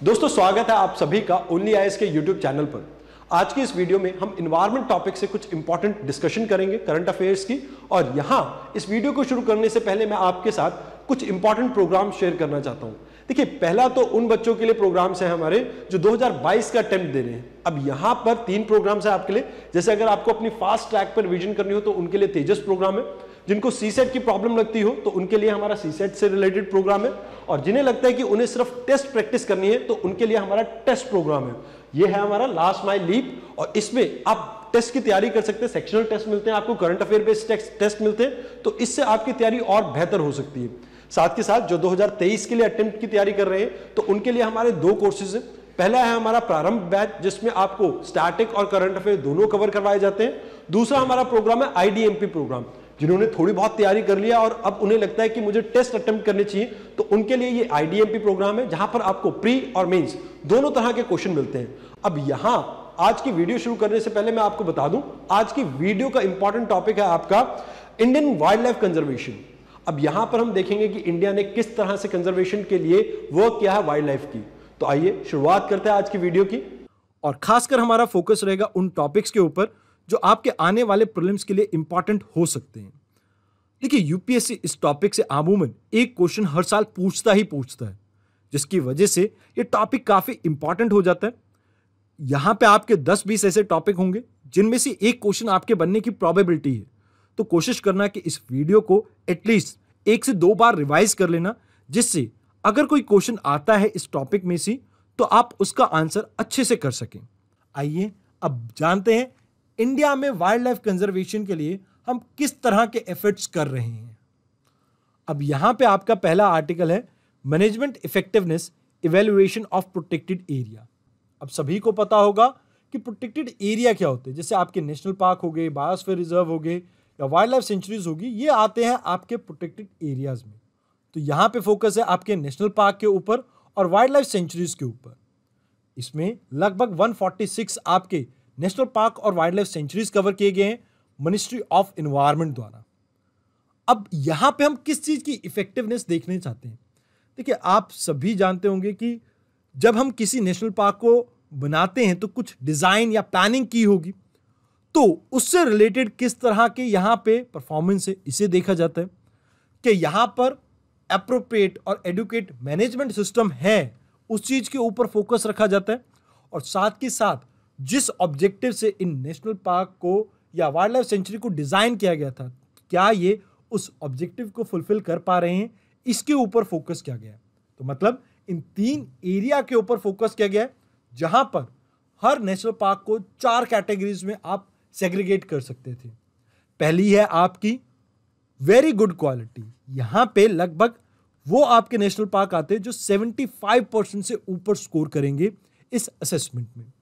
दोस्तों स्वागत है आप सभी का ओनली आईएएस के यूट्यूब चैनल पर। आज की इस वीडियो में हम इन्वायरमेंट टॉपिक से कुछ इंपॉर्टेंट डिस्कशन करेंगे करंट अफेयर्स की। और यहां इस वीडियो को शुरू करने से पहले मैं आपके साथ कुछ इंपॉर्टेंट प्रोग्राम शेयर करना चाहता हूं। देखिए, पहला तो उन बच्चों के लिए प्रोग्राम्स हैं हमारे जो 2022 का अटेम्प्ट दे रहे हैं। अब यहां पर 3 प्रोग्राम्स हैं आपके लिए। जैसे अगर आपको अपनी फास्ट ट्रैक पर रिवीजन करनी हो तो उनके लिए तेजस प्रोग्राम है। जिनको सीसेट की प्रॉब्लम लगती हो तो उनके लिए हमारा सीसेट से रिलेटेड प्रोग्राम है। और जिन्हें लगता है कि उन्हें सिर्फ टेस्ट प्रैक्टिस करनी है तो उनके लिए हमारा टेस्ट प्रोग्राम है। ये है हमारा लास्ट माइल लीप और इसमें आप टेस्ट की तैयारी कर सकते हैं। सेक्शनल टेस्ट मिलते हैं आपको, करंट अफेयर बेस्ड टेस्ट मिलते हैं, तो इससे आपकी तैयारी और बेहतर हो सकती है। साथ के साथ जो 2023 के लिए अटेम्प्ट की तैयारी कर रहे हैं तो उनके लिए हमारे 2 कोर्सेज हैं। पहला है हमारा प्रारंभ बैच जिसमें आपको स्टैटिक और करंट अफेयर दोनों कवर करवाए जाते हैं। दूसरा हमारा प्रोग्राम है आईडीएमपी प्रोग्राम। जिन्होंने थोड़ी बहुत तैयारी कर लिया और अब उन्हें लगता है कि मुझे टेस्ट अटेम्प्ट करने चाहिए तो उनके लिए ये आईडीएमपी प्रोग्राम है जहां पर आपको प्री और मेंस दोनों तरह के क्वेश्चन मिलते हैं। अब यहां आज की वीडियो शुरू करने से पहले मैं आपको बता दूं, आज की वीडियो का इंपॉर्टेंट टॉपिक है आपका इंडियन वाइल्ड लाइफ कंजर्वेशन। अब यहां पर हम देखेंगे कि इंडिया ने किस तरह से कंजर्वेशन के लिए वर्क किया है वाइल्ड लाइफ की। तो आइए शुरुआत करते हैं आज की वीडियो की। और खासकर हमारा फोकस रहेगा उन टॉपिक्स के ऊपर जो आपके आने वाले प्रीलिम्स के लिए इंपॉर्टेंट हो सकते हैं। देखिए, यूपीएससी इस टॉपिक से अमूमन एक क्वेश्चन हर साल पूछता है, जिसकी वजह से ये टॉपिक काफी इंपॉर्टेंट हो जाता है। यहां पे आपके 10-20 ऐसे टॉपिक होंगे जिनमें से एक क्वेश्चन आपके बनने की प्रोबेबिलिटी है। तो कोशिश करना कि इस वीडियो को एटलीस्ट 1 से 2 बार रिवाइज कर लेना, जिससे अगर कोई क्वेश्चन आता है इस टॉपिक में से तो आप उसका आंसर अच्छे से कर सकें। आइए अब जानते हैं इंडिया में वाइल्ड लाइफ कंजर्वेशन के लिए हम किस तरह के एफर्ट्स कर रहे हैं। अब यहां पे आपका पहला आर्टिकल है management effectiveness evaluation of protected area. अब सभी को पता होगा कि प्रोटेक्टेड एरिया क्या होते हैं। जैसे आपके नेशनल पार्क हो गए, बायोस्फीयर रिजर्व हो गए या वाइल्ड लाइफ सेंचुरीज होगी, ये आते हैं आपके प्रोटेक्टेड एरियाज में। तो यहां पे फोकस है आपके नेशनल पार्क के ऊपर और वाइल्ड लाइफ सेंचुरीज के ऊपर। इसमें लगभग 146 आपके नेशनल पार्क और वाइल्ड लाइफ सेंचुरीज कवर किए गए हैं मिनिस्ट्री ऑफ एनवायरनमेंट द्वारा। अब यहां पे हम किस चीज की इफेक्टिवनेस देखने चाहते हैं। देखिए, आप सभी जानते होंगे कि जब हम किसी नेशनल पार्क को बनाते हैं तो कुछ डिजाइन या प्लानिंग की होगी, तो उससे रिलेटेड किस तरह के यहां पे परफॉर्मेंस है इसे देखा जाता है कि यहां पर एप्रोप्रिएट और एडुकेट मैनेजमेंट सिस्टम है, उस चीज के ऊपर फोकस रखा जाता है। और साथ के साथ जिस ऑब्जेक्टिव से इन नेशनल पार्क को या वाइल्ड लाइफ सेंचुरी को डिजाइन किया गया था, क्या ये उस ऑब्जेक्टिव को फुलफिल कर पा रहे हैं, इसके ऊपर फोकस किया गया है। तो मतलब इन 3 एरिया के ऊपर फोकस किया गया है, जहां पर हर नेशनल पार्क को 4 कैटेगरीज में आप सेग्रीगेट कर सकते थे। पहली है आपकी वेरी गुड क्वालिटी। यहां पे लगभग वो आपके नेशनल पार्क आते हैं जो 75% से ऊपर स्कोर करेंगे इस असेसमेंट में।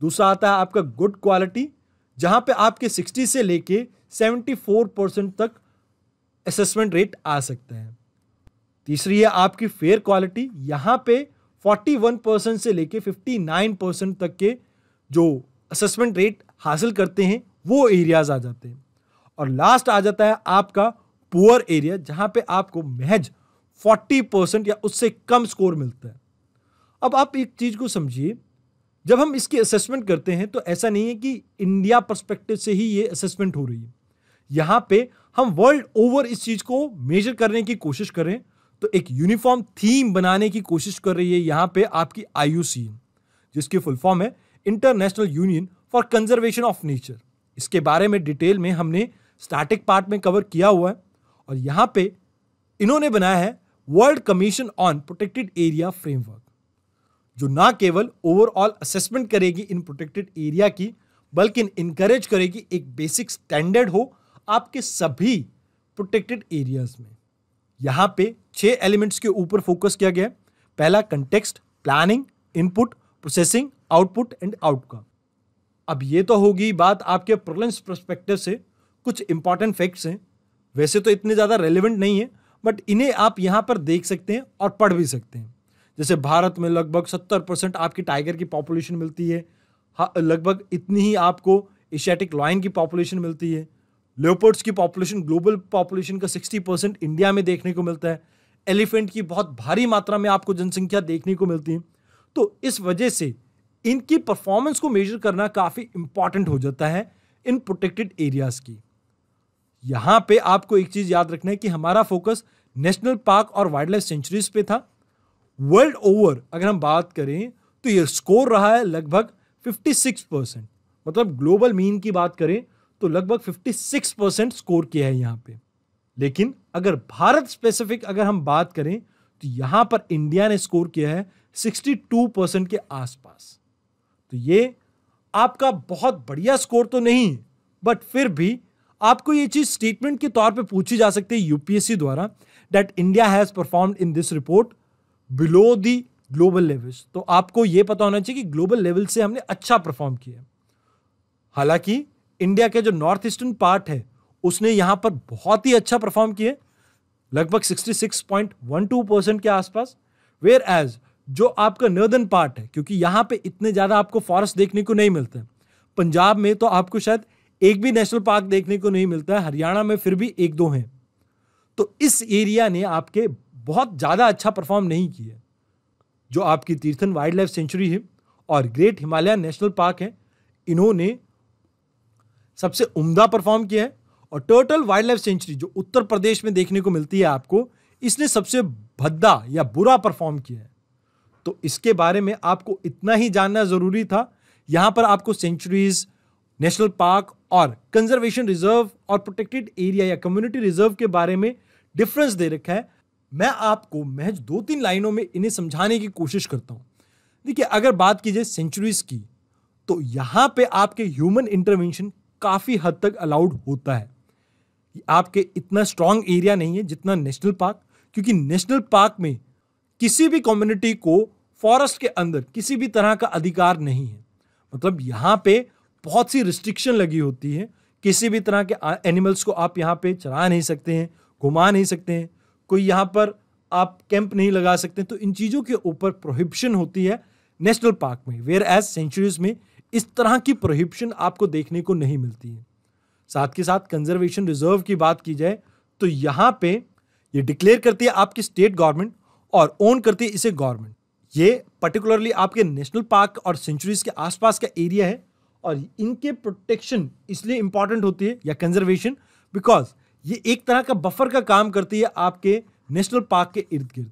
दूसरा आता है आपका गुड क्वालिटी, जहां पे आपके 60 से लेके 74% तक असेसमेंट रेट आ सकता है। तीसरी है आपकी फेयर क्वालिटी। यहां पे 41% से लेके 59% तक के जो असेसमेंट रेट हासिल करते हैं वो एरियाज आ जाते हैं। और लास्ट आ जाता है आपका पुअर एरिया, जहां पे आपको महज 40% या उससे कम स्कोर मिलता है। अब आप एक चीज को समझिए, जब हम इसकी असेसमेंट करते हैं तो ऐसा नहीं है कि इंडिया पर्सपेक्टिव से ही ये असेसमेंट हो रही है। यहां पे हम वर्ल्ड ओवर इस चीज को मेजर करने की कोशिश करें तो एक यूनिफॉर्म थीम बनाने की कोशिश कर रही है यहां पे आपकी IUCN, जिसकी फुल फॉर्म है international union for conservation of nature. इसके बारे में डिटेल में हमने स्टैटिक पार्ट में कवर किया हुआ है। और यहां पे इन्होंने बनाया है world commission on protected area framework, जो ना केवल ओवरऑल असेसमेंट करेगी इन प्रोटेक्टेड एरिया की, बल्कि इनकरेज करेगी एक बेसिक स्टैंडर्ड हो आपके सभी प्रोटेक्टेड एरियाज में। यहां पे 6 एलिमेंट्स के ऊपर फोकस किया गया है। पहला context, planning, input, processing, output and outcome. अब ये तो होगी बात आपके प्रीलिम्स पर्सपेक्टिव से। कुछ इंपॉर्टेंट फैक्ट्स हैं, वैसे तो इतने ज्यादा रेलेवेंट नहीं है, बट इन्हें आप यहां पर देख सकते हैं और पढ़ भी सकते हैं। जैसे भारत में लगभग 70% आपकी टाइगर की पॉपुलेशन मिलती है। लगभग इतनी ही आपको एशियाटिक लायन की पॉपुलेशन मिलती है। लेपर्ड्स की पॉपुलेशन ग्लोबल पॉपुलेशन का 60% इंडिया में देखने को मिलता है। एलिफेंट की बहुत भारी मात्रा में आपको जनसंख्या देखने को मिलती है। तो इस वजह से इनकी परफॉर्मेंस को मेजर करना काफी इंपॉर्टेंट हो जाता है इन प्रोटेक्टेड एरियाज की। यहां पे आपको एक चीज याद रखना है कि हमारा फोकस नेशनल पार्क और वाइल्ड लाइफ सेंचुरीज पे था। वर्ल्ड ओवर अगर हम बात करें तो ये स्कोर रहा है लगभग 56%, मतलब ग्लोबल मीन की बात करें तो लगभग 56% स्कोर किया है यहां पे। लेकिन अगर भारत स्पेसिफिक अगर हम बात करें तो यहां पर इंडिया ने स्कोर किया है 62% के आसपास। तो ये आपका बहुत बढ़िया स्कोर तो नहीं, बट फिर भी आपको ये चीज स्टेटमेंट के तौर पे पूछी जा सकती है यूपीएससी द्वारा, that India has performed in this report below the global levels. तो आपको यह पता होना चाहिए कि ग्लोबल लेवल से हमने अच्छा परफॉर्म किया। हालांकि इंडिया के जो नॉर्थ ईस्टर्न पार्ट है उसने यहां पर बहुत ही अच्छा परफॉर्म किया, लगभग 66.12% के आसपास। वेयर एज जो आपका नॉर्दर्न पार्ट है, क्योंकि यहां पे इतने ज्यादा आपको फॉरेस्ट देखने को नहीं मिलते, पंजाब में तो आपको शायद एक भी नेशनल पार्क देखने को नहीं मिलता है, हरियाणा में फिर भी एक दो हैं। तो इस एरिया ने आपके बहुत ज्यादा अच्छा परफॉर्म नहीं किया। जो आपकी तीर्थन वाइल्ड लाइफ सेंचुरी है और ग्रेट हिमालय नेशनल पार्क है, इन्होंने सबसे उम्दा परफॉर्म किया है। और टर्टल वाइल्ड लाइफ सेंचुरी जो उत्तर प्रदेश में देखने को मिलती है आपको, इसने सबसे भद्दा या बुरा परफॉर्म किया है। तो इसके बारे में आपको इतना ही जानना जरूरी था। यहां पर आपको सेंचुरीज, नेशनल पार्क और कंजर्वेशन रिजर्व और प्रोटेक्टेड एरिया या कम्युनिटी रिजर्व के बारे में डिफरेंस दे रखा है। मैं आपको महज 2-3 लाइनों में इन्हें समझाने की कोशिश करता हूं। देखिए, अगर बात की जाए सेंचुरीज की, तो यहां पे आपके ह्यूमन इंटरवेंशन काफी हद तक अलाउड होता है। आपके इतना स्ट्रॉन्ग एरिया नहीं है जितना नेशनल पार्क, क्योंकि नेशनल पार्क में किसी भी कम्युनिटी को फॉरेस्ट के अंदर किसी भी तरह का अधिकार नहीं है। मतलब यहां पे बहुत सी रिस्ट्रिक्शन लगी होती है। किसी भी तरह के एनिमल्स को आप यहां पे चरा नहीं सकते हैं, घुमा नहीं सकते हैं, कोई यहां पर आप कैंप नहीं लगा सकते। तो इन चीजों के ऊपर प्रोहिबिशन होती है नेशनल पार्क में, वेयर एज सेंचुरीज में इस तरह की प्रोहिबिशन आपको देखने को नहीं मिलती है। साथ के साथ कंजर्वेशन रिजर्व की बात की जाए तो यहां पे ये डिक्लेयर करती है आपकी स्टेट गवर्नमेंट और ओन करती है इसे गवर्नमेंट। ये पर्टिकुलरली आपके नेशनल पार्क और सेंचुरीज के आसपास का एरिया है और इनके प्रोटेक्शन इसलिए इंपॉर्टेंट होती है या कंजर्वेशन, बिकॉज ये एक तरह का बफर का काम करती है आपके नेशनल पार्क के इर्द गिर्द।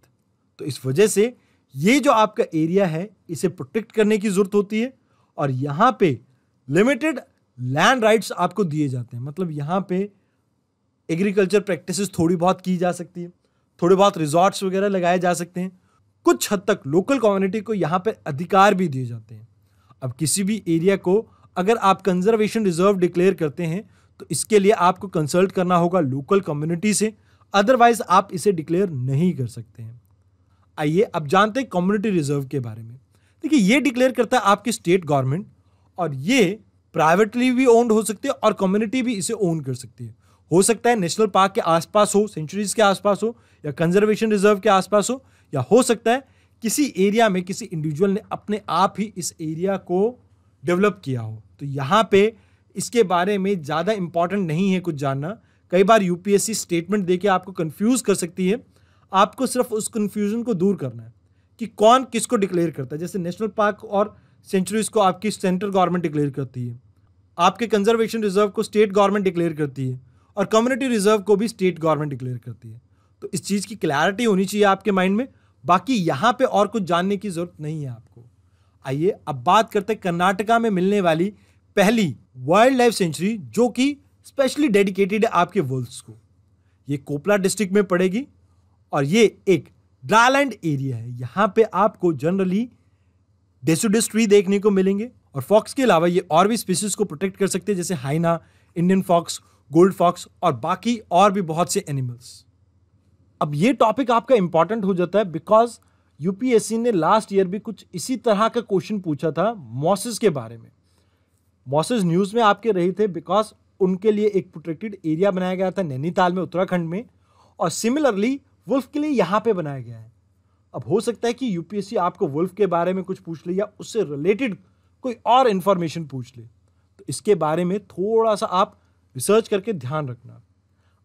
तो इस वजह से ये जो आपका एरिया है इसे प्रोटेक्ट करने की जरूरत होती है और यहां पे लिमिटेड लैंड राइट्स आपको दिए जाते हैं। मतलब यहां पे एग्रीकल्चर प्रैक्टिसेस थोड़ी बहुत की जा सकती है, थोड़े बहुत रिजॉर्ट्स वगैरह लगाए जा सकते हैं, कुछ हद तक लोकल कम्युनिटी को यहां पे अधिकार भी दिए जाते हैं। अब किसी भी एरिया को अगर आप कंजर्वेशन रिजर्व डिक्लेयर करते हैं तो इसके लिए आपको कंसल्ट करना होगा लोकल कम्युनिटी से, अदरवाइज आप इसे डिक्लेयर नहीं कर सकते हैं। आइए अब जानते हैं कम्युनिटी रिजर्व के बारे में। देखिए, ये डिक्लेयर करता है आपकी स्टेट गवर्नमेंट और ये प्राइवेटली भी ओन्ड हो सकती है और कम्युनिटी भी इसे ओन कर सकती है। हो सकता है नेशनल पार्क के आसपास हो, सेंचुरीज के आसपास हो, या कंजर्वेशन रिजर्व के आसपास हो, या हो सकता है किसी एरिया में किसी इंडिविजुअल ने अपने आप ही इस एरिया को डेवलप किया हो। तो यहाँ पे इसके बारे में ज़्यादा इंपॉर्टेंट नहीं है कुछ जानना। कई बार यूपीएससी स्टेटमेंट देके आपको कंफ्यूज कर सकती है। आपको सिर्फ उस कंफ्यूजन को दूर करना है कि कौन किसको डिक्लेयर करता है। जैसे नेशनल पार्क और सेंचुरीज को आपकी सेंट्रल गवर्नमेंट डिक्लेयर करती है, आपके कंजर्वेशन रिजर्व को स्टेट गवर्नमेंट डिक्लेयर करती है और कम्युनिटी रिजर्व को भी स्टेट गवर्नमेंट डिक्लेयर करती है। तो इस चीज़ की क्लैरिटी होनी चाहिए आपके माइंड में। बाकी यहाँ पे और कुछ जानने की जरूरत नहीं है आपको। आइए अब बात करते हैं कर्नाटका में मिलने वाली पहली वाइल्ड लाइफ सेंचुरी, जो कि स्पेशली डेडिकेटेड है आपके वुल्फ्स को। ये कोपला डिस्ट्रिक्ट में पड़ेगी और ये एक ड्राईलैंड एरिया है। यहाँ पे आपको जनरली डेसिडस ट्री देखने को मिलेंगे और फॉक्स के अलावा ये और भी स्पीसीज को प्रोटेक्ट कर सकते हैं, जैसे हाइना, इंडियन फॉक्स, गोल्ड फॉक्स और बाकी और भी बहुत से एनिमल्स। अब ये टॉपिक आपका इंपॉर्टेंट हो जाता है बिकॉज यूपीएससी ने लास्ट ईयर भी कुछ इसी तरह का क्वेश्चन पूछा था मॉसेस के बारे में। मॉसेस न्यूज़ में आपके रहे थे बिकॉज उनके लिए एक प्रोटेक्टेड एरिया बनाया गया था नैनीताल में, उत्तराखंड में, और सिमिलरली वुल्फ के लिए यहाँ पे बनाया गया है। अब हो सकता है कि यूपीएससी आपको वुल्फ के बारे में कुछ पूछ ले या उससे रिलेटेड कोई और इंफॉर्मेशन पूछ ले, तो इसके बारे में थोड़ा सा आप रिसर्च करके ध्यान रखना।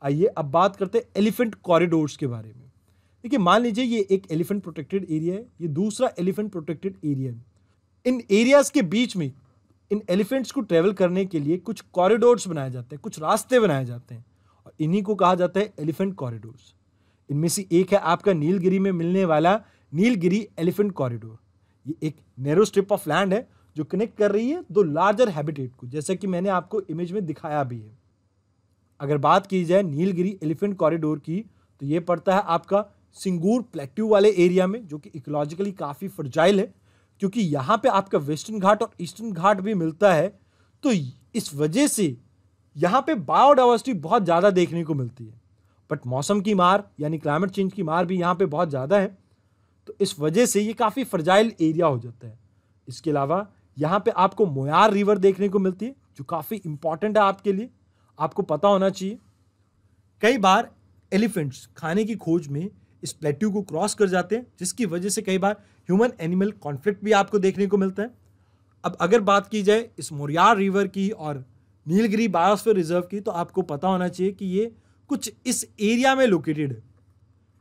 आइए अब बात करते हैं एलिफेंट कॉरिडोर्स के बारे में। देखिए मान लीजिए ये एक एलिफेंट प्रोटेक्टेड एरिया है, ये दूसरा एलिफेंट प्रोटेक्टेड एरिया है। इन एरियाज के बीच में इन एलिफेंट्स को ट्रेवल करने के लिए कुछ कॉरिडोर्स बनाए जाते हैं, कुछ रास्ते बनाए जाते हैं, और इन्हीं को कहा जाता है एलिफेंट कॉरिडोर्स। इनमें से एक है आपका नीलगिरी में मिलने वाला नीलगिरी एलिफेंट कॉरिडोर। ये एक नैरो स्ट्रिप ऑफ लैंड है जो कनेक्ट कर रही है दो लार्जर हैबिटेट को, जैसा कि मैंने आपको इमेज में दिखाया भी है। अगर बात की जाए नीलगिरी एलिफेंट कॉरिडोर की, तो ये पड़ता है आपका सिंगूर प्लेट्यू वाले एरिया में, जो कि इकोलॉजिकली काफ़ी फर्जाइल है, क्योंकि यहाँ पे आपका वेस्टर्न घाट और ईस्टर्न घाट भी मिलता है। तो इस वजह से यहाँ पे बायोडाइवर्सिटी बहुत ज़्यादा देखने को मिलती है, बट मौसम की मार यानी क्लाइमेट चेंज की मार भी यहाँ पे बहुत ज़्यादा है, तो इस वजह से ये काफ़ी फर्जाइल एरिया हो जाता है। इसके अलावा यहाँ पे आपको मोयार रिवर देखने को मिलती है, जो काफ़ी इंपॉर्टेंट है आपके लिए, आपको पता होना चाहिए। कई बार एलिफेंट्स खाने की खोज में इस प्लेट्यू को क्रॉस कर जाते हैं, जिसकी वजह से कई बार ह्यूमन एनिमल कॉन्फ्लिक्ट भी आपको देखने को मिलता है। अब अगर बात की जाए इस मोयार रिवर की और नीलगिरी बायोस्फीयर रिजर्व की, तो आपको पता होना चाहिए कि ये कुछ इस एरिया में लोकेटेड है,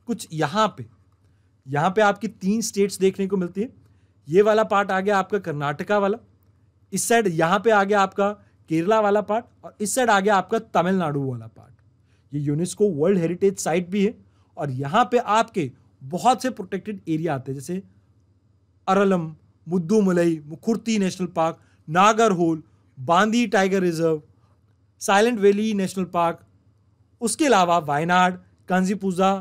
कुछ यहाँ पे आपकी 3 स्टेट्स देखने को मिलती है। ये वाला पार्ट आ गया आपका कर्नाटका वाला, इस साइड यहाँ पे आ गया आपका केरला वाला पार्ट, और इस साइड आ गया आपका तमिलनाडु वाला पार्ट। ये यूनेस्को वर्ल्ड हेरिटेज साइट भी है, और यहाँ पे आपके बहुत से प्रोटेक्टेड एरिया आते हैं, जैसे अरलम, मुद्दुमलई, मुखुर्ती नेशनल पार्क, नागरहोल, बांदी tiger reserve, silent valley national park, उसके अलावा वायनाड, कांजीपुजा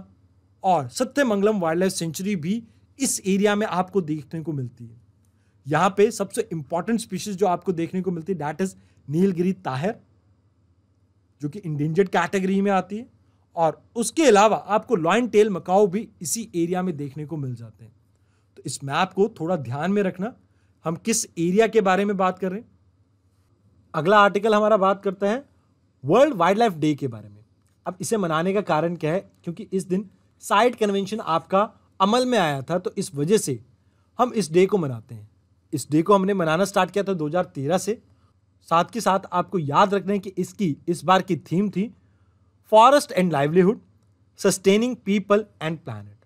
और सत्यमंगलम वाइल्ड लाइफ सेंचुरी भी इस एरिया में आपको देखने को मिलती है। यहाँ पे सबसे इंपॉर्टेंट स्पीशीज जो आपको देखने को मिलती है दैट इज नीलगिरी ताहिर, जो कि इंडेंजर्ड कैटेगरी में आती है, और उसके अलावा आपको लॉयन टेल मकाओ भी इसी एरिया में देखने को मिल जाते हैं। तो इस मैप को थोड़ा ध्यान में रखना, हम किस एरिया के बारे में बात कर रहे हैं। अगला आर्टिकल हमारा बात करता है वर्ल्ड वाइल्ड लाइफ डे के बारे में। अब इसे मनाने का कारण क्या है, क्योंकि इस दिन साइट कन्वेंशन आपका अमल में आया था, तो इस वजह से हम इस डे को मनाते हैं। इस डे को हमने मनाना स्टार्ट किया था 2013 से। साथ के साथ आपको याद रखना है कि इसकी इस बार की थीम थी forest and livelihood, sustaining people and planet.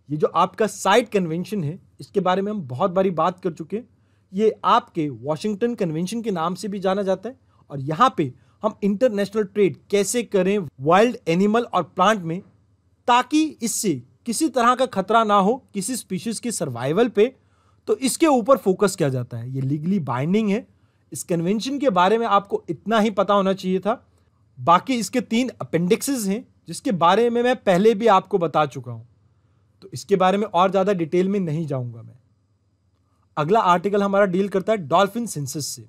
ये जो आपका साइट कन्वेंशन है, इसके बारे में हम बहुत बारी बात कर चुके हैं। ये आपके वॉशिंगटन कन्वेंशन के नाम से भी जाना जाता है, और यहाँ पे हम इंटरनेशनल ट्रेड कैसे करें वाइल्ड एनिमल और प्लांट में, ताकि इससे किसी तरह का खतरा ना हो किसी स्पीशीज के सर्वाइवल पे, तो इसके ऊपर फोकस किया जाता है। ये लीगली बाइंडिंग है। इस कन्वेंशन के बारे में आपको इतना ही पता होना चाहिए था। बाकी इसके 3 अपेंडिक्सेस हैं, जिसके बारे में मैं पहले भी आपको बता चुका हूं, तो इसके बारे में और ज़्यादा डिटेल में नहीं जाऊंगा मैं। अगला आर्टिकल हमारा डील करता है डॉल्फिन सेंसस से।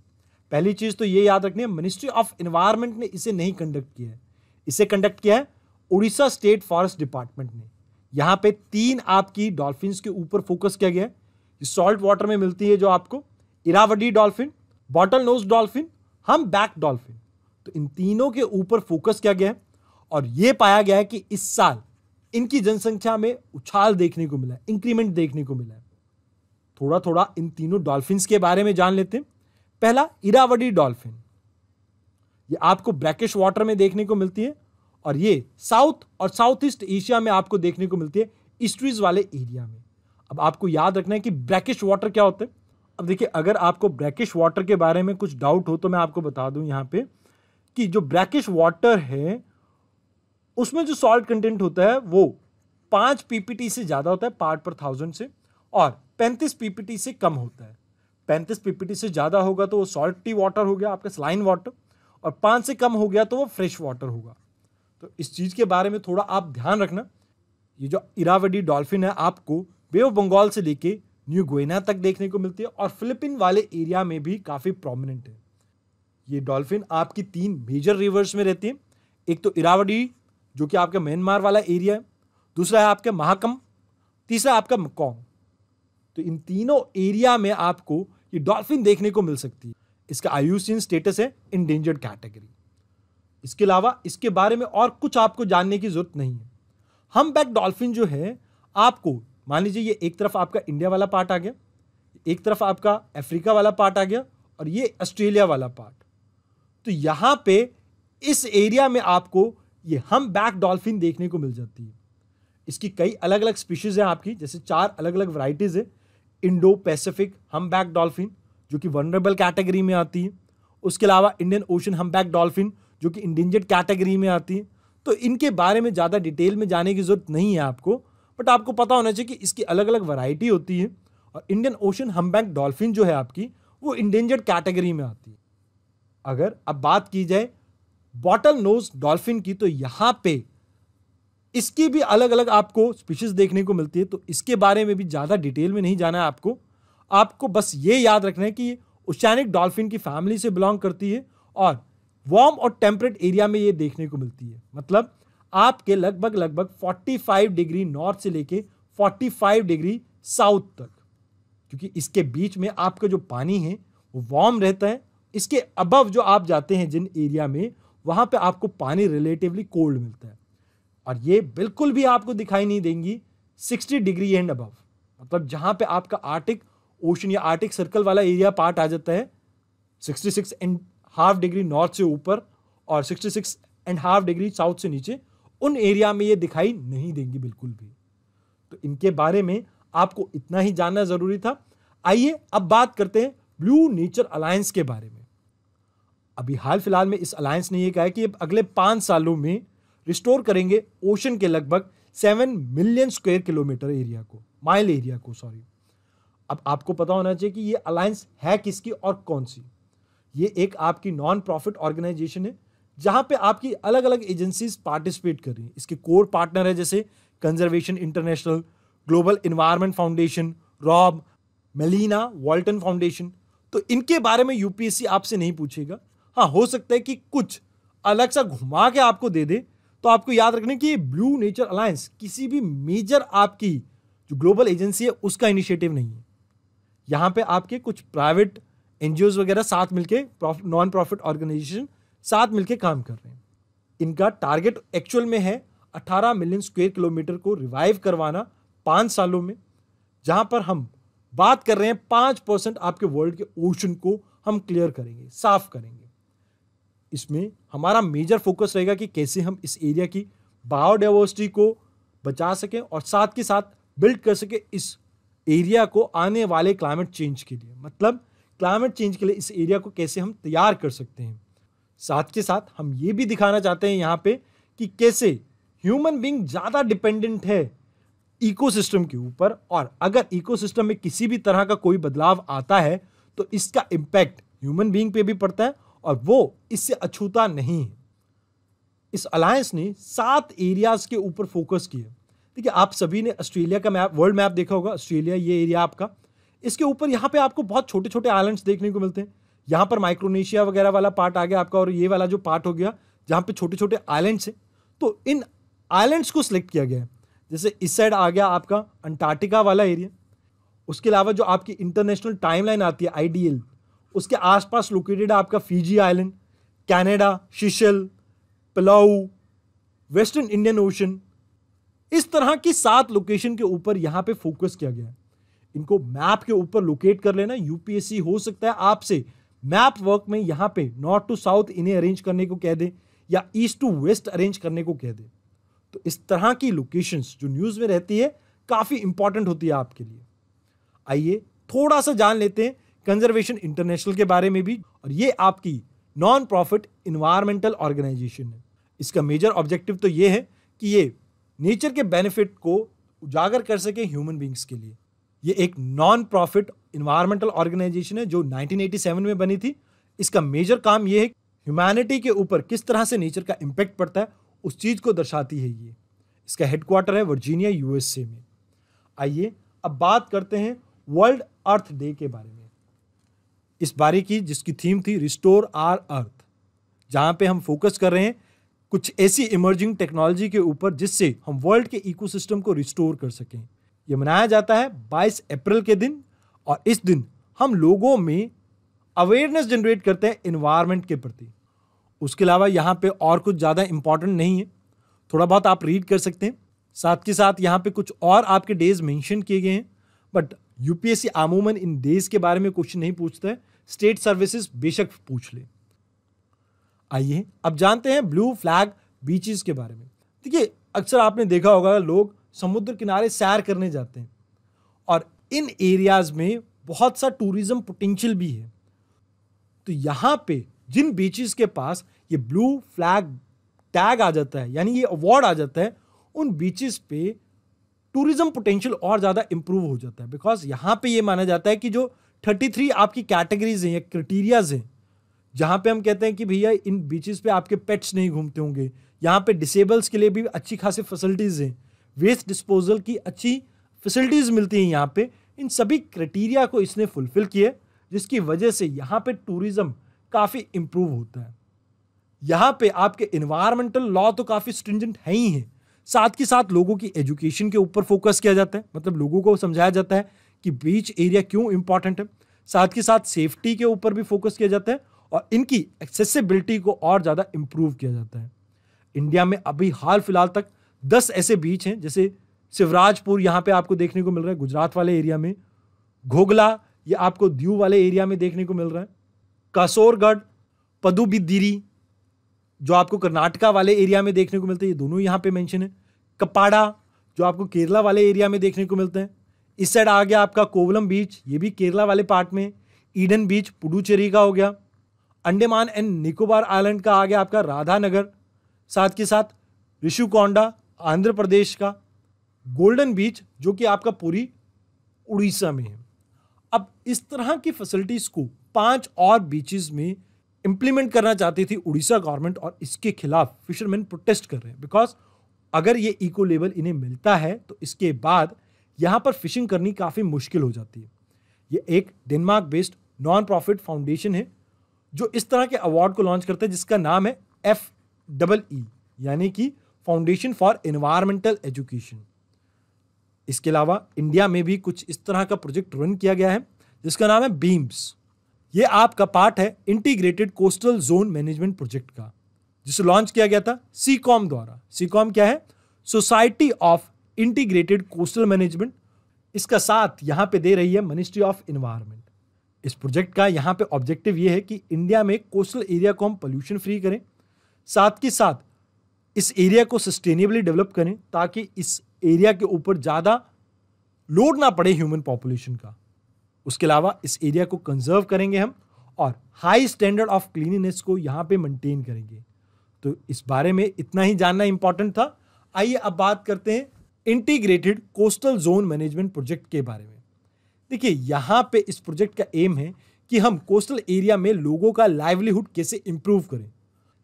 पहली चीज़ तो ये याद रखनी है, मिनिस्ट्री ऑफ एनवायरनमेंट ने इसे नहीं कंडक्ट किया है, इसे कंडक्ट किया है उड़ीसा स्टेट फॉरेस्ट डिपार्टमेंट ने। यहाँ पे 3 आपकी डॉल्फिन्स के ऊपर फोकस किया गया है। सॉल्ट वाटर में मिलती है जो आपको Irrawaddy dolphin, bottlenose dolphin, humpback dolphin, तो इन तीनों के ऊपर फोकस किया गया है, और यह पाया गया है कि इस साल इनकी जनसंख्या में उछाल देखने को मिला है, इंक्रीमेंट देखने को मिला है। थोड़ा थोड़ा इन तीनों डॉल्फिन्स के बारे में जान लेते हैं। पहला इरावदी डॉल्फिन, ये आपको ब्रैकिश वाटर में देखने को मिलती है, और ये साउथ और साउथ ईस्ट एशिया में आपको देखने को मिलती है, ईस्ट्रीज वाले एरिया में। अब आपको याद रखना है कि ब्रैकिश वाटर क्या होता है। अब देखिए, अगर आपको ब्रैकिश वाटर के बारे में कुछ डाउट हो तो मैं आपको बता दूं यहाँ पे कि जो ब्रैकिश वाटर है उसमें जो सॉल्ट कंटेंट होता है वो 5 पीपीटी से ज़्यादा होता है, पार्ट पर 1000 से, और 35 पीपीटी से कम होता है। 35 पीपीटी से ज़्यादा होगा तो वो सॉल्टी वाटर हो गया, आपका सलाइन वाटर, और 5 से कम हो गया तो वो फ्रेश वाटर होगा। तो इस चीज़ के बारे में थोड़ा आप ध्यान रखना। ये जो इरावदी डॉल्फिन है आपको बे ऑफ बंगाल से लेके न्यू गुइना तक देखने को मिलती है, और फिलीपीन वाले एरिया में भी काफ़ी प्रोमिनेंट है। ये डॉल्फिन आपकी 3 मेजर रिवर्स में रहती है। एक तो इरावदी जो कि आपका म्यांमार वाला एरिया है, दूसरा है आपका महाकम, तीसरा आपका मकोंग। तो इन तीनों एरिया में आपको ये डॉल्फिन देखने को मिल सकती है। इसका आईयूसीएन स्टेटस है इंडेंजर्ड कैटेगरी। इसके अलावा इसके बारे में और कुछ आपको जानने की जरूरत नहीं है। हम्पबैक डॉल्फिन जो है, आपको मान लीजिए ये एक तरफ आपका इंडिया वाला पार्ट आ गया, एक तरफ आपका अफ्रीका वाला पार्ट आ गया, और ये ऑस्ट्रेलिया वाला पार्ट। तो यहां पे इस एरिया में आपको ये हम्पबैक डॉल्फिन देखने को मिल जाती है। इसकी कई अलग अलग स्पीशीज हैं आपकी, जैसे 4 अलग अलग वैरायटीज है। इंडो पैसिफिक हम्पबैक डॉल्फिन जो कि वनरेबल कैटेगरी में आती है, उसके अलावा इंडियन ओशन हम्पबैक डॉल्फिन जो कि इंडेंजर्ड कैटेगरी में आती है। तो इनके बारे में ज़्यादा डिटेल में जाने की जरूरत नहीं है आपको, बट आपको पता होना चाहिए कि इसकी अलग अलग वैरायटी होती है। और इंडियन ओशन हम्पबैक डॉल्फिन जो है आपकी, वो इंडेंजर्ड कैटेगरी में आती है। अगर अब बात की जाए बॉटल नोज डॉल्फिन की, तो यहां पे इसकी भी अलग अलग आपको स्पीशीज देखने को मिलती है। तो इसके बारे में भी ज्यादा डिटेल में नहीं जाना है आपको बस ये याद रखना है कि ओशियानिक डॉल्फिन की फैमिली से बिलोंग करती है और वार्म और टेम्परेट एरिया में ये देखने को मिलती है। मतलब आपके लगभग 45 डिग्री नॉर्थ से लेके 45 डिग्री साउथ तक, क्योंकि इसके बीच में आपका जो पानी है वो वार्म रहता है। इसके अबव जो आप जाते हैं जिन एरिया में, वहां पे आपको पानी रिलेटिवली कोल्ड मिलता है। और ये बिल्कुल भी आपको दिखाई नहीं देंगी 60 डिग्री एंड अबव, मतलब जहां पे आपका आर्टिक ओशन या आर्टिक सर्कल वाला एरिया पार्ट आ जाता है 66.5 डिग्री नॉर्थ से ऊपर और 66.5 डिग्री साउथ से नीचे, उन एरिया में ये दिखाई नहीं देंगी बिल्कुल भी। तो इनके बारे में आपको इतना ही जानना जरूरी था। आइए अब बात करते हैं ब्लू नेचर अलायंस के बारे में। अभी हाल फिलहाल में इस अलायंस ने यह कहा है कि अगले 5 सालों में रिस्टोर करेंगे ओशन के लगभग 7 मिलियन स्क्वायर किलोमीटर एरिया को, माइल एरिया को, सॉरी। अब आपको पता होना चाहिए कि ये अलायंस है किसकी और कौन सी। ये एक आपकी नॉन प्रॉफिट ऑर्गेनाइजेशन है जहां पे आपकी अलग अलग एजेंसीज पार्टिसिपेट कर रही हैं। इसके कोर पार्टनर है जैसे Conservation International, Global Environment Foundation, Rob, Melinda Walton Foundation. तो इनके बारे में यूपीएससी आपसे नहीं पूछेगा। हाँ, हो सकता है कि कुछ अलग सा घुमा के आपको दे दे। तो आपको याद रखना कि ब्लू नेचर अलायंस किसी भी मेजर आपकी जो ग्लोबल एजेंसी है उसका इनिशिएटिव नहीं है। यहां पे आपके कुछ प्राइवेट एनजीओज वगैरह साथ मिलके, नॉन प्रॉफिट ऑर्गेनाइजेशन साथ मिलके काम कर रहे हैं। इनका टारगेट एक्चुअल में है 18 मिलियन स्क्वायर किलोमीटर को रिवाइव करवाना 5 सालों में, जहां पर हम बात कर रहे हैं 5% आपके वर्ल्ड के ओशन को हम क्लियर करेंगे, साफ करेंगे। इसमें हमारा मेजर फोकस रहेगा कि कैसे हम इस एरिया की बायोडाइवर्सिटी को बचा सकें और साथ के साथ बिल्ड कर सके इस एरिया को आने वाले क्लाइमेट चेंज के लिए। मतलब क्लाइमेट चेंज के लिए इस एरिया को कैसे हम तैयार कर सकते हैं। साथ के साथ हम ये भी दिखाना चाहते हैं यहाँ पे कि कैसे ह्यूमन बीइंग ज़्यादा डिपेंडेंट है इकोसिस्टम के ऊपर, और अगर इकोसिस्टम में किसी भी तरह का कोई बदलाव आता है तो इसका इम्पैक्ट ह्यूमन बीइंग पे भी पड़ता है और वो इससे अछूता नहीं है। इस अलायंस ने 7 एरियाज के ऊपर फोकस किया। देखिए, आप सभी ने ऑस्ट्रेलिया का मैप, वर्ल्ड मैप देखा होगा। ऑस्ट्रेलिया ये एरिया आपका, इसके ऊपर यहाँ पे आपको बहुत छोटे छोटे आइलैंड्स देखने को मिलते हैं। यहाँ पर माइक्रोनेशिया वगैरह वाला पार्ट आ गया आपका, और ये वाला जो पार्ट हो गया जहाँ पे छोटे छोटे आइलैंड्स हैं। तो इन आइलैंड्स को सिलेक्ट किया गया है। जैसे इस साइड आ गया आपका अंटार्कटिका वाला एरिया। उसके अलावा जो आपकी इंटरनेशनल टाइमलाइन आती है IDL, उसके आसपास लोकेटेड आपका Fiji island, Canada, Seychelles, Palau, western Indian Ocean. इस तरह की 7 लोकेशन के ऊपर यहां पे फोकस किया गया है। इनको मैप के ऊपर लोकेट कर लेना। यूपीएससी हो सकता है आपसे मैप वर्क में यहां पे नॉर्थ टू साउथ इन्हें अरेंज करने को कह दे या ईस्ट टू वेस्ट अरेंज करने को कह दे। तो इस तरह की लोकेशंस जो न्यूज में रहती है काफी इंपॉर्टेंट होती है आपके लिए। आइए थोड़ा सा जान लेते हैं कंजर्वेशन इंटरनेशनल के बारे में भी। और ये आपकी नॉन प्रॉफिट इन्वायरमेंटल ऑर्गेनाइजेशन है। इसका मेजर ऑब्जेक्टिव तो ये है कि ये नेचर के बेनिफिट को उजागर कर सके ह्यूमन बींग्स के लिए। ये एक नॉन प्रॉफिट इन्वायरमेंटल ऑर्गेनाइजेशन है जो 1987 में बनी थी। इसका मेजर काम ये है ह्यूमैनिटी के ऊपर किस तरह से नेचर का इंपैक्ट पड़ता है, उस चीज को दर्शाती है ये। इसका हेडक्वार्टर है वर्जीनिया, USA में। आइए अब बात करते हैं वर्ल्ड अर्थ डे के बारे में। इस बारे की जिसकी थीम थी रिस्टोर आवर अर्थ, जहां पे हम फोकस कर रहे हैं कुछ ऐसी इमर्जिंग टेक्नोलॉजी के ऊपर जिससे हम वर्ल्ड के इकोसिस्टम को रिस्टोर कर सकें। यह मनाया जाता है 22 अप्रैल के दिन, और इस दिन हम लोगों में अवेयरनेस जनरेट करते हैं एनवायरनमेंट के प्रति। उसके अलावा यहाँ पे और कुछ ज़्यादा इंपॉर्टेंट नहीं है, थोड़ा बहुत आप रीड कर सकते हैं। साथ के साथ यहाँ पे कुछ और आपके डेज मेंशन किए गए हैं, बट यूपीएससी अमूमन इन डेज के बारे में क्वेश्चन नहीं पूछता है। स्टेट सर्विसेज बेशक पूछ ले। आइए अब जानते हैं ब्लू फ्लैग बीचेस के बारे में। देखिए, अक्सर आपने देखा होगा लोग समुद्र किनारे सैर करने जाते हैं और इन एरियाज में बहुत सा टूरिज्म पोटेंशियल भी है। तो यहां पे जिन बीचेस के पास ये ब्लू फ्लैग टैग आ जाता है, यानी ये अवार्ड आ जाता है, उन बीचेस पे टूरिज्म पोटेंशियल और ज्यादा इंप्रूव हो जाता है। बिकॉज यहां पे ये माना जाता है कि जो 33 आपकी कैटेगरीज हैं या क्राइटेरियाज हैं, जहां पे हम कहते हैं कि भैया इन बीचेस पे आपके पेट्स नहीं घूमते होंगे, यहाँ पे डिसेबल्स के लिए भी अच्छी खासी फैसिलिटीज हैं, वेस्ट डिस्पोजल की अच्छी फैसिलिटीज मिलती हैं यहाँ पे। इन सभी क्राइटेरिया को इसने फुलफिल किया, जिसकी वजह से यहाँ पे टूरिज्म काफी इंप्रूव होता है। यहाँ पे आपके एनवायरमेंटल लॉ तो काफी स्ट्रिंजेंट है ही हैं, साथ के साथ लोगों की एजुकेशन के ऊपर फोकस किया जाता है, मतलब लोगों को समझाया जाता है कि बीच एरिया क्यों इंपॉर्टेंट है। साथ के साथ सेफ्टी के ऊपर भी फोकस किया जाता है और इनकी एक्सेसिबिलिटी को और ज्यादा इंप्रूव किया जाता है। इंडिया में अभी हाल फिलहाल तक 10 ऐसे बीच हैं, जैसे शिवराजपुर यहाँ पे आपको देखने को मिल रहा है गुजरात वाले एरिया में, घोगला ये आपको दीव वाले एरिया में देखने को मिल रहा है, कासोरगढ़, पदुबिद्री जो आपको कर्नाटका वाले एरिया में देखने को मिलते हैं, ये दोनों यहाँ पे मेंशन है, कपाड़ा जो आपको केरला वाले एरिया में देखने को मिलते हैं। इस साइड आ गया आपका कोवलम बीच, ये भी केरला वाले पार्ट में, ईडन बीच पुडुचेरी का हो गया, अंडमान एंड निकोबार आइलैंड का आ गया आपका राधानगर, साथ के साथ ऋषिकोंडा आंध्र प्रदेश का, गोल्डन बीच जो कि आपका पूरी उड़ीसा में है। अब इस तरह की फैसिलिटीज को 5 और बीचेस में इंप्लीमेंट करना चाहती थी उड़ीसा गवर्नमेंट और इसके खिलाफ फिशरमैन प्रोटेस्ट कर रहे हैं। बिकॉज अगर ये इको लेवल इन्हें मिलता है तो इसके बाद यहां पर फिशिंग करनी काफी मुश्किल हो जाती है। ये एक Denmark based non profit foundation है जो इस तरह के अवार्ड को लॉन्च करता है, जिसका नाम है FEE यानी कि फाउंडेशन फॉर एनवायरमेंटल एजुकेशन। इसके अलावा इंडिया में भी कुछ इस तरह का प्रोजेक्ट रन किया गया है जिसका नाम है बीम्स। ये आपका पार्ट है integrated coastal zone management project का, जिसे लॉन्च किया गया था सीकॉम द्वारा। सीकॉम क्या है? Society of integrated coastal management. इसका साथ यहां पे दे रही है मिनिस्ट्री ऑफ एनवायरनमेंट। इस प्रोजेक्ट का यहां पे ऑब्जेक्टिव ये है कि इंडिया में कोस्टल एरिया को हम पोल्यूशन फ्री करें, साथ के साथ इस एरिया को सस्टेनेबली डेवलप करें ताकि इस एरिया के ऊपर ज़्यादा लोड ना पड़े ह्यूमन पॉपुलेशन का। उसके अलावा इस एरिया को कंजर्व करेंगे हम और हाई स्टैंडर्ड ऑफ क्लीनिनेस को यहाँ पे मेंटेन करेंगे। तो इस बारे में इतना ही जानना इंपॉर्टेंट था। आइए अब बात करते हैं integrated coastal zone management project के बारे में। देखिए, यहाँ पे इस प्रोजेक्ट का एम है कि हम कोस्टल एरिया में लोगों का लाइवलीहुड कैसे इंप्रूव करें।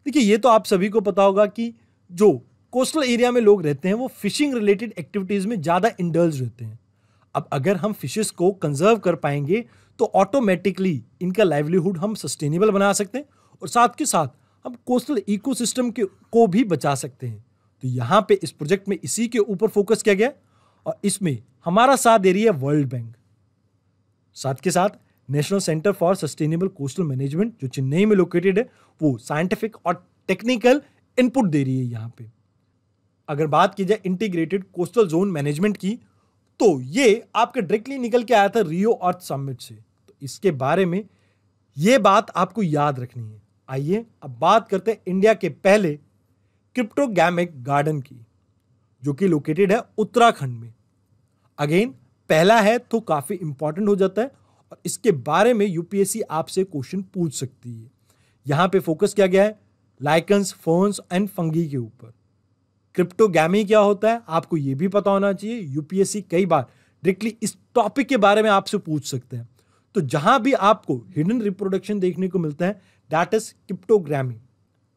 देखिए, ये तो आप सभी को पता होगा कि जो कोस्टल एरिया में लोग रहते हैं वो फिशिंग रिलेटेड एक्टिविटीज में ज़्यादा इंडल्ज रहते हैं। अब अगर हम फिशेस को कंजर्व कर पाएंगे तो ऑटोमेटिकली इनका लाइवलीहुड हम सस्टेनेबल बना सकते हैं और साथ के साथ हम कोस्टल इकोसिस्टम को भी बचा सकते हैं। तो यहाँ पे इस प्रोजेक्ट में इसी के ऊपर फोकस किया गया और इसमें हमारा साथ दे रही है वर्ल्ड बैंक। साथ के साथ national centre for sustainable coastal management जो चेन्नई में लोकेटेड है, वो साइंटिफिक और टेक्निकल इनपुट दे रही है यहाँ पे। अगर बात की जाए इंटीग्रेटेड कोस्टल जोन मैनेजमेंट की, तो ये आपके डायरेक्टली निकल के आया था रियो अर्थ समिट से। तो इसके बारे में ये बात आपको याद रखनी है। आइए अब बात करते हैं इंडिया के पहले क्रिप्टोगैमिक गार्डन की, जो कि लोकेटेड है उत्तराखंड में। अगेन पहला है तो काफी इंपॉर्टेंट हो जाता है और इसके बारे में यूपीएससी आपसे क्वेश्चन पूछ सकती है। यहां पे फोकस किया गया है लाइकन्स, फर्न्स एंड फंगी के ऊपर। क्रिप्टोगैमी क्या होता है आपको ये भी पता होना चाहिए। यूपीएससी कई बार डायरेक्टली इस टॉपिक के बारे में आपसे पूछ सकते हैं। तो जहां भी आपको हिडन रिप्रोडक्शन देखने को मिलता है, दैट इज क्रिप्टोग्रामी।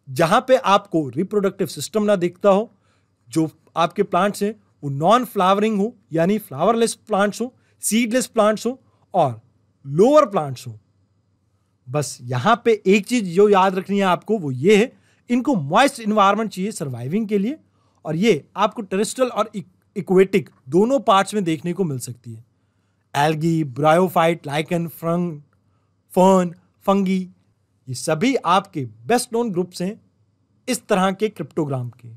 जहां पे आपको रिप्रोडक्टिव सिस्टम ना दिखता हो, जो आपके प्लांट्स हैं वो नॉन फ्लावरिंग हो यानी फ्लावरलेस प्लांट्स हो, सीडलेस प्लांट्स हो और लोअर प्लांट्स हो। बस यहां पे एक चीज जो याद रखनी है आपको, वो ये है इनको मॉइस्ट एनवायरनमेंट चाहिए सर्वाइविंग के लिए, और ये आपको टेरेस्ट्रियल और इक्वेटिक दोनों पार्ट्स में देखने को मिल सकती है। Algae, bryophyte, lichen, fern, fungi, ये सभी आपके बेस्ट नोन ग्रुप्स हैं इस तरह के क्रिप्टोग्राम के।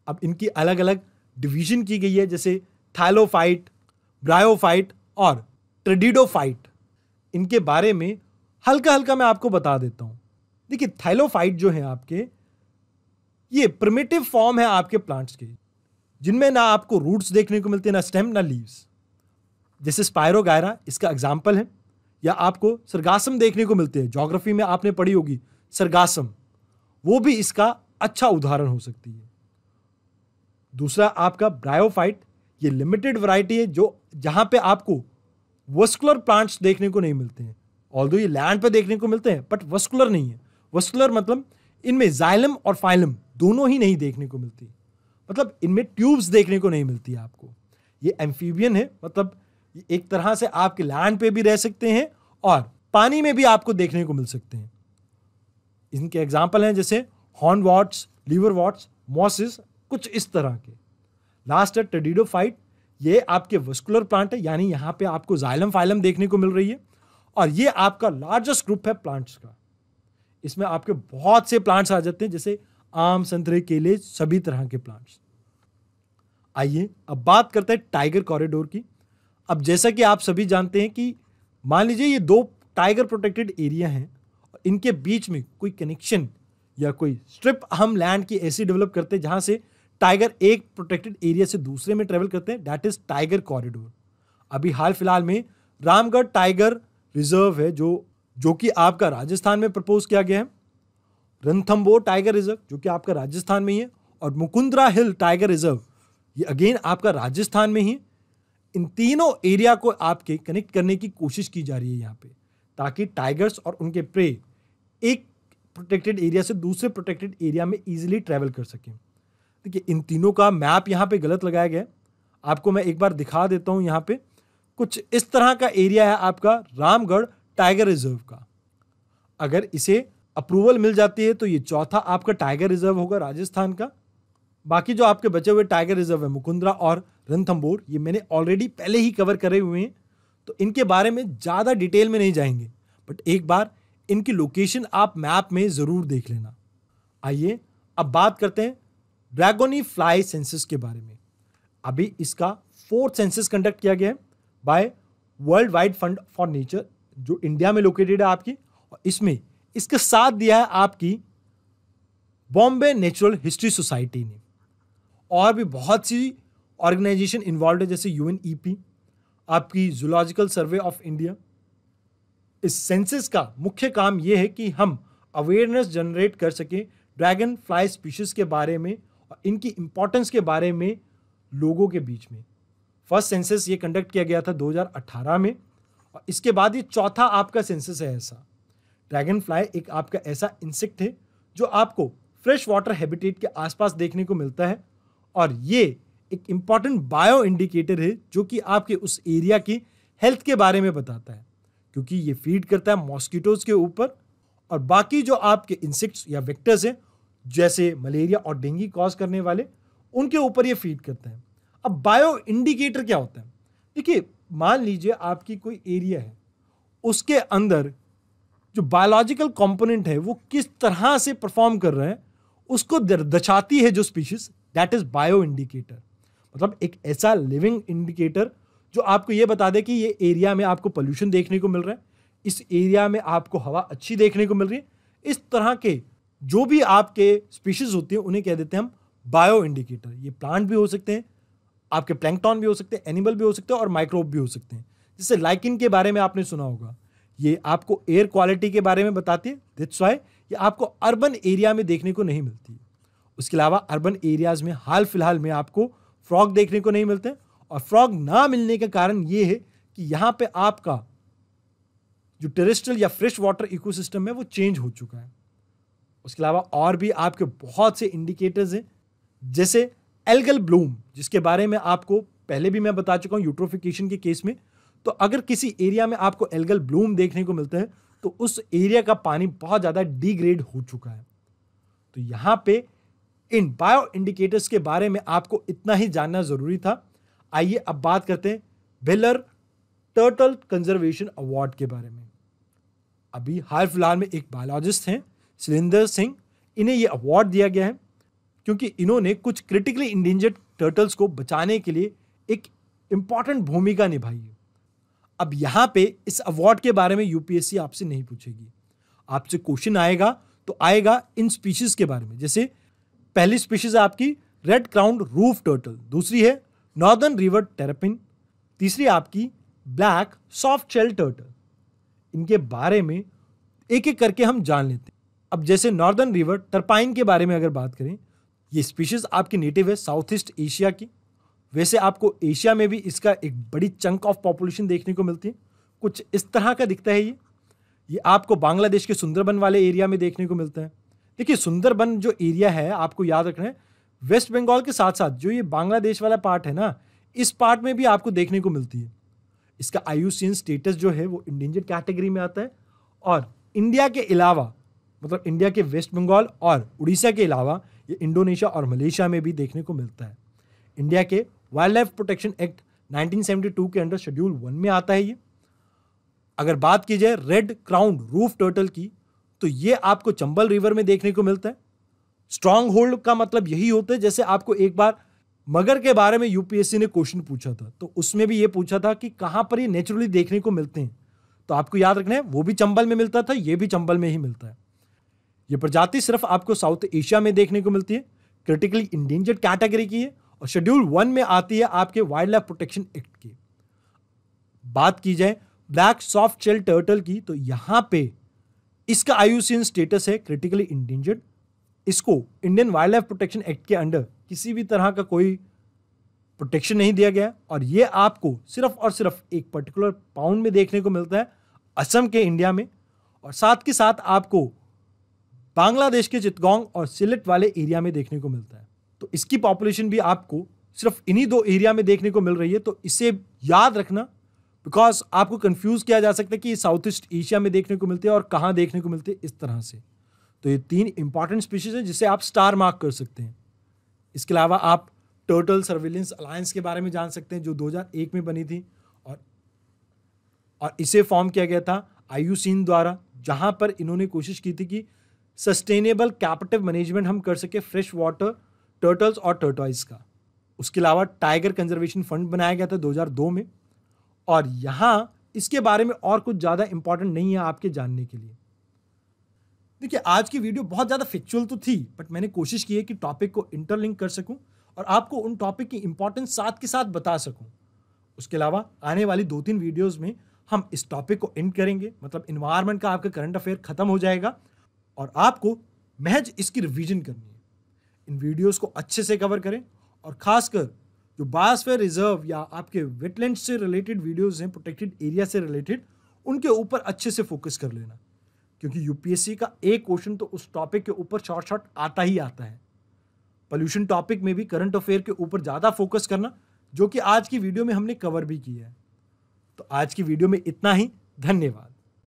अब इनकी अलग अलग डिवीजन की गई है, जैसे थाइलोफाइट, ब्रायोफाइट और ट्रेडिडोफाइट। इनके बारे में हल्का हल्का मैं आपको बता देता हूं। देखिए, थाइलोफाइट जो है आपके, ये प्रिमिटिव फॉर्म है आपके प्लांट्स के। जिनमें ना आपको रूट्स देखने को मिलते हैं, ना स्टेम, ना लीव्स। जैसे स्पायरोगायरा इसका एग्जाम्पल है, या आपको सरगासम देखने को मिलते हैं, ज्योग्राफी में आपने पढ़ी होगी सरगासम, वो भी इसका अच्छा उदाहरण हो सकती है। दूसरा आपका ब्रायोफाइट, ये लिमिटेड वैरायटी है जो जहां पे आपको वस्कुलर प्लांट्स देखने को नहीं मिलते हैं। ऑल्दो ये लैंड पे देखने को मिलते हैं बट वस्कुलर नहीं है। वस्कुलर मतलब इनमें जाइलम और फाइलम दोनों ही नहीं देखने को मिलती, मतलब इनमें ट्यूब्स देखने को नहीं मिलती आपको। ये एम्फीबियन है, मतलब एक तरह से आपके लैंड पे भी रह सकते हैं और पानी में भी आपको देखने को मिल सकते हैं। इनके एग्जाम्पल हैं जैसे हॉर्नवॉट्स, लीवरवॉट्स, मॉसेस, कुछ इस तरह के। लास्ट है टेरिडोफाइट, ये आपके वस्कुलर प्लांट है, यानी यहाँ पे आपको जाइलम फाइलम देखने को मिल रही है और ये आपका लार्जेस्ट ग्रुप है प्लांट्स का। इसमें आपके बहुत से प्लांट्स आ जाते हैं जैसे आम, संतरे, केले, सभी तरह के प्लांट्स। आइए अब बात करते हैं टाइगर कॉरिडोर की। अब जैसा कि आप सभी जानते हैं कि मान लीजिए ये दो टाइगर प्रोटेक्टेड एरिया हैं, इनके बीच में कोई कनेक्शन या कोई स्ट्रिप हम लैंड की ऐसी डेवलप करते हैं जहां से टाइगर एक प्रोटेक्टेड एरिया से दूसरे में ट्रेवल करते हैं, दैट इज टाइगर कॉरिडोर। अभी हाल फिलहाल में रामगढ़ टाइगर रिजर्व है जो कि आपका राजस्थान में प्रपोज किया गया है, रणथंबोर टाइगर रिजर्व जो कि आपका राजस्थान में ही है, और मुकुंदरा हिल टाइगर रिजर्व ये अगेन आपका राजस्थान में ही। इन तीनों एरिया को आपके कनेक्ट करने की कोशिश की जा रही है यहाँ पे, ताकि टाइगर्स और उनके प्रे एक प्रोटेक्टेड एरिया से दूसरे प्रोटेक्टेड एरिया में इजीली ट्रैवल कर सकें। देखिए इन तीनों का मैप यहाँ पे गलत लगाया गया है, आपको मैं एक बार दिखा देता हूँ। यहाँ पे कुछ इस तरह का एरिया है आपका रामगढ़ टाइगर रिजर्व का। अगर इसे अप्रूवल मिल जाती है तो ये चौथा आपका टाइगर रिजर्व होगा राजस्थान का। बाकी जो आपके बचे हुए टाइगर रिजर्व है मुकुंदरा और रणथंबोर, ये मैंने ऑलरेडी पहले ही कवर करे हुए हैं, तो इनके बारे में ज़्यादा डिटेल में नहीं जाएंगे, बट एक बार इनकी लोकेशन आप मैप में ज़रूर देख लेना। आइए अब बात करते हैं ड्रैगोनी फ्लाई सेंसस के बारे में। अभी इसका 4th सेंसस कंडक्ट किया गया है by World Wide Fund for Nature जो इंडिया में लोकेटेड है आपकी, और इसमें इसके साथ दिया है आपकी बॉम्बे नेचुरल हिस्ट्री सोसाइटी ने। और भी बहुत सी ऑर्गेनाइजेशन इन्वॉल्व है जैसे UNEP, आपकी जूलॉजिकल सर्वे ऑफ इंडिया। इस सेंसस का मुख्य काम यह है कि हम अवेयरनेस जनरेट कर सकें ड्रैगन फ्लाई स्पीशीज के बारे में और इनकी इंपॉर्टेंस के बारे में लोगों के बीच में। फर्स्ट सेंसस ये कंडक्ट किया गया था 2018 में, और इसके बाद ये चौथा आपका सेंसस है ऐसा। ड्रैगन फ्लाई एक आपका ऐसा इंसेक्ट है जो आपको फ्रेश वाटर हैबिटेट के आसपास देखने को मिलता है, और ये एक इंपॉर्टेंट बायो इंडिकेटर है जो कि आपके उस एरिया की हेल्थ के बारे में बताता है, क्योंकि ये फीड करता है मॉस्किटोज के ऊपर और बाकी जो आपके इंसेक्ट्स या वेक्टर्स हैं जैसे मलेरिया और डेंगू कॉज करने वाले, उनके ऊपर ये फीड करता है। अब बायो इंडिकेटर क्या होता है? देखिए मान लीजिए आपकी कोई एरिया है, उसके अंदर जो बायोलॉजिकल कंपोनेंट है वो किस तरह से परफॉर्म कर रहा है उसको दर्शाती है जो species, that is bio indicator. मतलब एक ऐसा लिविंग इंडिकेटर जो आपको ये बता दे कि ये एरिया में आपको पोल्यूशन देखने को मिल रहा है, इस एरिया में आपको हवा अच्छी देखने को मिल रही है। इस तरह के जो भी आपके स्पीशीज होती हैं उन्हें कह देते हैं हम बायो इंडिकेटर। ये प्लांट भी हो सकते हैं, आपके प्लैंकटन भी हो सकते हैं, एनिमल भी हो सकते हैं और माइक्रोब भी हो सकते हैं। जैसे लाइकिन के बारे में आपने सुना होगा, ये आपको एयर क्वालिटी के बारे में बताती है, दैट्स व्हाई ये आपको अर्बन एरिया में देखने को नहीं मिलती। उसके अलावा अर्बन एरियाज में हाल फिलहाल में आपको फ्रॉग देखने को नहीं मिलते, और फ्रॉग ना मिलने का कारण ये है कि यहाँ पे आपका जो टेरेस्ट्रियल या फ्रेश वाटर इकोसिस्टम है वो चेंज हो चुका है। उसके अलावा और भी आपके बहुत से इंडिकेटर्स हैं जैसे एल्गल ब्लूम, जिसके बारे में आपको पहले भी मैं बता चुका हूँ यूट्रोफिकेशन के केस में। तो अगर किसी एरिया में आपको एल्गल ब्लूम देखने को मिलता है तो उस एरिया का पानी बहुत ज़्यादा डिग्रेड हो चुका है। तो यहाँ पे इन बायो इंडिकेटर्स के बारे में आपको इतना ही जानना जरूरी था। आइए अब बात करते हैं बेलर टर्टल कंजर्वेशन अवार्ड के बारे में। अभी हाल फिलहाल में एक बायोलॉजिस्ट हैं सुरेंद्र सिंह, इन्हें यह अवार्ड दिया गया है क्योंकि इन्होंने कुछ क्रिटिकली इंडेंजर्ड टर्टल्स को बचाने के लिए एक इंपॉर्टेंट भूमिका निभाई है। अब यहां पे इस अवार्ड के बारे में यूपीएससी आपसे नहीं पूछेगी, आपसे क्वेश्चन आएगा तो आएगा इन स्पीशीज के बारे में। जैसे पहली स्पीशीज है आपकी रेड क्राउंड रूफ टर्टल, दूसरी है नॉर्दर्न रिवर टेरपिन, तीसरी आपकी ब्लैक सॉफ्ट शेल टर्टल। इनके बारे में एक एक करके हम जान लेते हैं। अब जैसे नॉर्दर्न रिवर टर्पाइन के बारे में अगर बात करें, ये स्पीशीज आपकी नेटिव है साउथ ईस्ट एशिया की। वैसे आपको एशिया में भी इसका एक बड़ी चंक ऑफ पॉपुलेशन देखने को मिलती है। कुछ इस तरह का दिखता है ये आपको बांग्लादेश के सुंदरबन वाले एरिया में देखने को मिलता है। देखिए सुंदरबन जो एरिया है, आपको याद रखना है, वेस्ट बंगाल के साथ साथ जो ये बांग्लादेश वाला पार्ट है ना, इस पार्ट में भी आपको देखने को मिलती है। इसका IUCN स्टेटस जो है वो इंडेंजर्ड कैटेगरी में आता है। और इंडिया के अलावा, मतलब इंडिया के वेस्ट बंगाल और उड़ीसा के अलावा ये इंडोनेशिया और मलेशिया में भी देखने को मिलता है। इंडिया के वाइल्ड लाइफ प्रोटेक्शन एक्ट 1972 के अंडर शेड्यूल 1 में आता है ये। अगर बात की जाए रेड क्राउंड रूफ टर्टल की, तो ये आपको चंबल रिवर में देखने को मिलता है। स्ट्रॉन्ग होल्ड का मतलब यही होता है, जैसे आपको एक बार मगर के बारे में यूपीएससी ने क्वेश्चन पूछा था, तो उसमें भी ये पूछा था कि कहां पर ये नेचुरली देखने को मिलते हैं, तो आपको याद रखना है वो भी चंबल में मिलता था, ये भी चंबल में ही मिलता है। ये प्रजाति सिर्फ आपको साउथ एशिया में देखने को मिलती है, क्रिटिकली इंडेंजर्ड कैटेगरी की है और शेड्यूल 1 में आती है आपके वाइल्ड लाइफ प्रोटेक्शन एक्ट की। बात की जाए ब्लैक सॉफ्ट शेल टर्टल की, तो यहां पे इसका IUCN स्टेटस है क्रिटिकली इंडेंजर्ड। इसको Indian wild life protection act के अंडर किसी भी तरह का कोई प्रोटेक्शन नहीं दिया गया और ये आपको सिर्फ और सिर्फ एक पर्टिकुलर पाउंड में देखने को मिलता है असम के इंडिया में, और साथ के साथ आपको बांग्लादेश के चिटगांग और सिलेट वाले एरिया में देखने को मिलता है। तो इसकी पॉपुलेशन भी आपको सिर्फ इन्हीं 2 एरिया में देखने को मिल रही है, तो इसे याद रखना, बिकॉज आपको कंफ्यूज किया जा सकता है कि साउथ ईस्ट एशिया में देखने को मिलते हैं और कहां देखने को मिलते हैं इस तरह से। तो ये 3 इंपॉर्टेंट स्पीशीज है जिसे आप स्टार मार्क कर सकते हैं। इसके अलावा आप टर्टल सर्विलेंस अलायंस के बारे में जान सकते हैं जो 2001 में बनी थी और इसे फॉर्म किया गया था IUCN द्वारा, जहां पर इन्होंने कोशिश की थी कि सस्टेनेबल कैपिटिव मैनेजमेंट हम कर सके फ्रेश वाटर टर्टल्स और टर्टॉइज का। उसके अलावा टाइगर कंजर्वेशन फंड बनाया गया था 2002 में, और यहां इसके बारे में और कुछ ज़्यादा इंपॉर्टेंट नहीं है आपके जानने के लिए। देखिए आज की वीडियो बहुत ज़्यादा फैक्चुअल तो थी, बट मैंने कोशिश की है कि टॉपिक को इंटरलिंक कर सकूं और आपको उन टॉपिक की इंपॉर्टेंस साथ के साथ बता सकूं। उसके अलावा आने वाली 2-3 वीडियोस में हम इस टॉपिक को एंड करेंगे, मतलब इन्वायरमेंट का आपका करंट अफेयर खत्म हो जाएगा और आपको महज इसकी रिवीजन करनी है। इन वीडियोस को अच्छे से कवर करें और खासकर जो बायोस्फीयर रिजर्व या आपके वेटलैंड से रिलेटेड वीडियोस हैं, प्रोटेक्टेड एरिया से रिलेटेड, उनके ऊपर अच्छे से फोकस कर लेना, क्योंकि यूपीएससी का एक क्वेश्चन तो उस टॉपिक के ऊपर शॉर्ट आता ही आता है। पोल्यूशन टॉपिक में भी करंट अफेयर के ऊपर ज़्यादा फोकस करना, जो कि आज की वीडियो में हमने कवर भी किया है। तो आज की वीडियो में इतना ही, धन्यवाद।